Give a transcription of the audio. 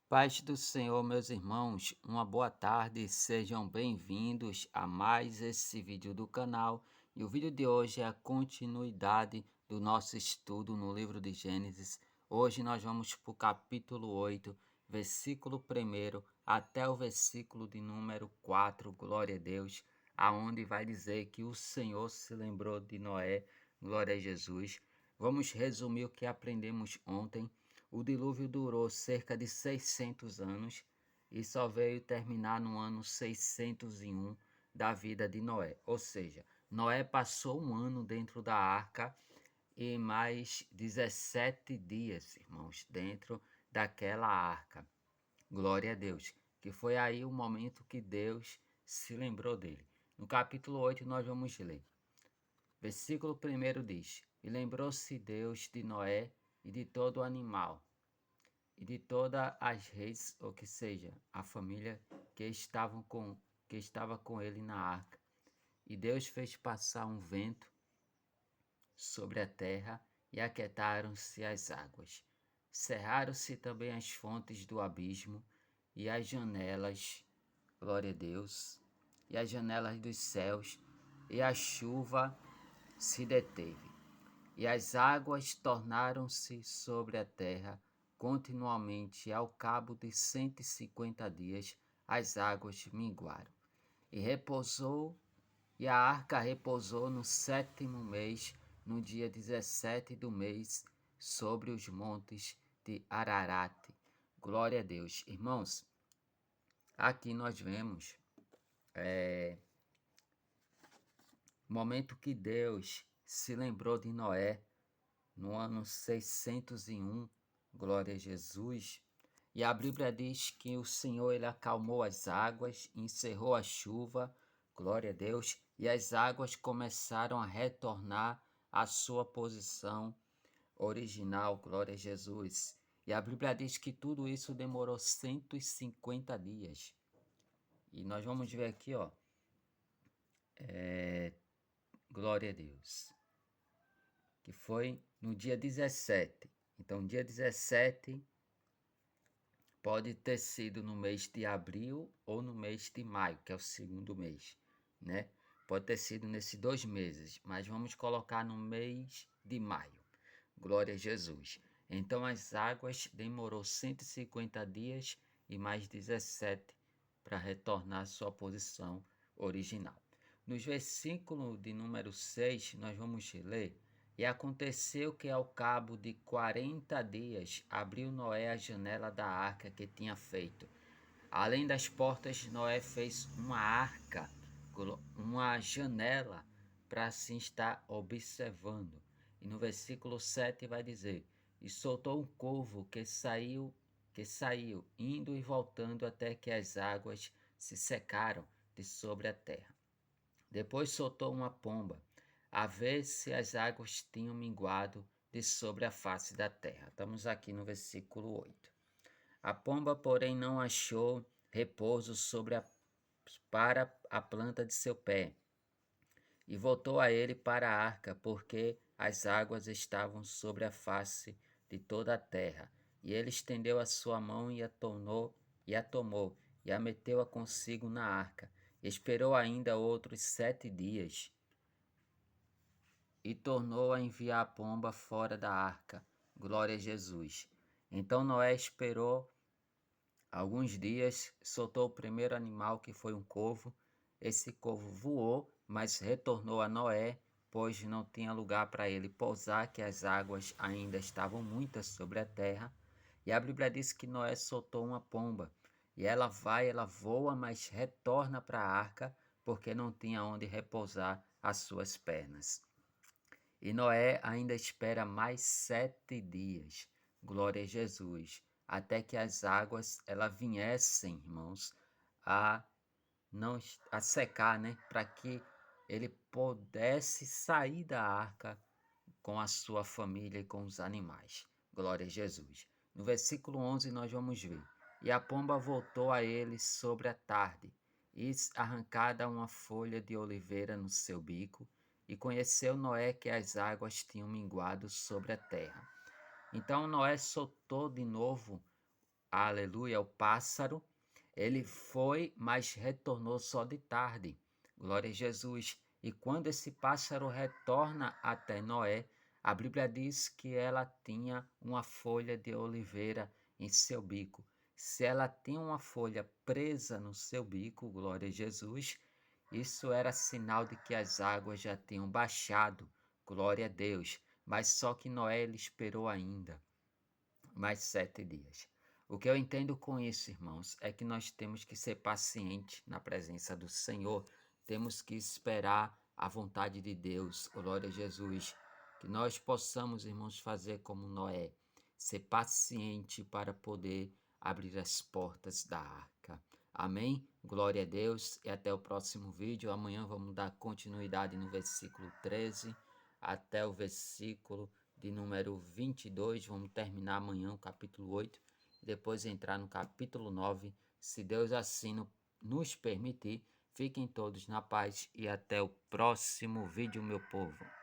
Paz do Senhor, meus irmãos, uma boa tarde, sejam bem-vindos a mais esse vídeo do canal. E o vídeo de hoje é a continuidade do nosso estudo no livro de Gênesis. Hoje nós vamos para o capítulo 8, versículo 1 até o versículo de número 4, glória a Deus, aonde vai dizer que o Senhor se lembrou de Noé, glória a Jesus. Vamos resumir o que aprendemos ontem. O dilúvio durou cerca de 600 anos e só veio terminar no ano 601 da vida de Noé. Ou seja, Noé passou um ano dentro da arca e mais 17 dias, irmãos, dentro daquela arca. Glória a Deus, que foi aí o momento que Deus se lembrou dele. No capítulo 8 nós vamos ler. Versículo 1 diz: E lembrou-se Deus de Noé e de todo animal e de todas as reis, ou que seja, a família que estava com ele na arca. E Deus fez passar um vento sobre a terra e aquietaram-se as águas. Cerraram-se também as fontes do abismo e as janelas, glória a Deus, e as janelas dos céus, e a chuva se deteve. E as águas tornaram-se sobre a terra continuamente. Ao cabo de 150 dias, as águas minguaram. E repousou, e a arca repousou no 7º mês, no dia 17 do mês, sobre os montes de Ararate. Glória a Deus. Irmãos, aqui nós vemos o momento que Deus se lembrou de Noé no ano 601, glória a Jesus. E a Bíblia diz que o Senhor ele acalmou as águas, encerrou a chuva, glória a Deus, e as águas começaram a retornar à sua posição original, glória a Jesus. E a Bíblia diz que tudo isso demorou 150 dias. E nós vamos ver aqui, ó, glória a Deus, que foi no dia 17. Então, dia 17 pode ter sido no mês de abril ou no mês de maio, que é o segundo mês, né? Pode ter sido nesses 2 meses, mas vamos colocar no mês de maio. Glória a Jesus. Então as águas demorou 150 dias e mais 17 para retornar à sua posição original. Nos versículos de número 6, nós vamos ler: E aconteceu que ao cabo de 40 dias abriu Noé a janela da arca que tinha feito. Além das portas, Noé fez uma arca, uma janela para se estar observando. E no versículo 7 vai dizer: E soltou um corvo que saiu, indo e voltando até que as águas se secaram de sobre a terra. Depois soltou uma pomba, a ver se as águas tinham minguado de sobre a face da terra. Estamos aqui no versículo 8. A pomba, porém, não achou repouso para a planta de seu pé, e voltou a ele para a arca, porque as águas estavam sobre a face de toda a terra. E ele estendeu a sua mão e a tomou, e a meteu-a consigo na arca. Esperou ainda outros 7 dias, e tornou a enviar a pomba fora da arca. Glória a Jesus. Então Noé esperou alguns dias, soltou o primeiro animal, que foi um corvo. Esse corvo voou, mas retornou a Noé, pois não tinha lugar para ele pousar, que as águas ainda estavam muitas sobre a terra. E a Bíblia diz que Noé soltou uma pomba. E ela voa, mas retorna para a arca, porque não tinha onde repousar as suas pernas. E Noé ainda espera mais 7 dias, glória a Jesus, até que as águas viessem, irmãos, a não a secar, né, para que ele pudesse sair da arca com a sua família e com os animais. Glória a Jesus. No versículo 11 nós vamos ver: E a pomba voltou a ele sobre a tarde, e arrancada uma folha de oliveira no seu bico, e conheceu Noé que as águas tinham minguado sobre a terra. Então Noé soltou de novo aleluia, o pássaro, ele foi, mas retornou só de tarde. Glória a Jesus. E quando esse pássaro retorna até Noé, a Bíblia diz que ela tinha uma folha de oliveira em seu bico. Se ela tinha uma folha presa no seu bico, glória a Jesus, isso era sinal de que as águas já tinham baixado, glória a Deus. Mas só que Noé ele esperou ainda mais 7 dias. O que eu entendo com isso, irmãos, é que nós temos que ser pacientes na presença do Senhor, temos que esperar a vontade de Deus, glória a Jesus, que nós possamos, irmãos, fazer como Noé, ser paciente para poder abrir as portas da arca. Amém? Glória a Deus e até o próximo vídeo. Amanhã vamos dar continuidade no versículo 13 até o versículo de número 22, vamos terminar amanhã o capítulo 8, depois entrar no capítulo 9, se Deus assim nos permitir. Fiquem todos na paz e até o próximo vídeo, meu povo.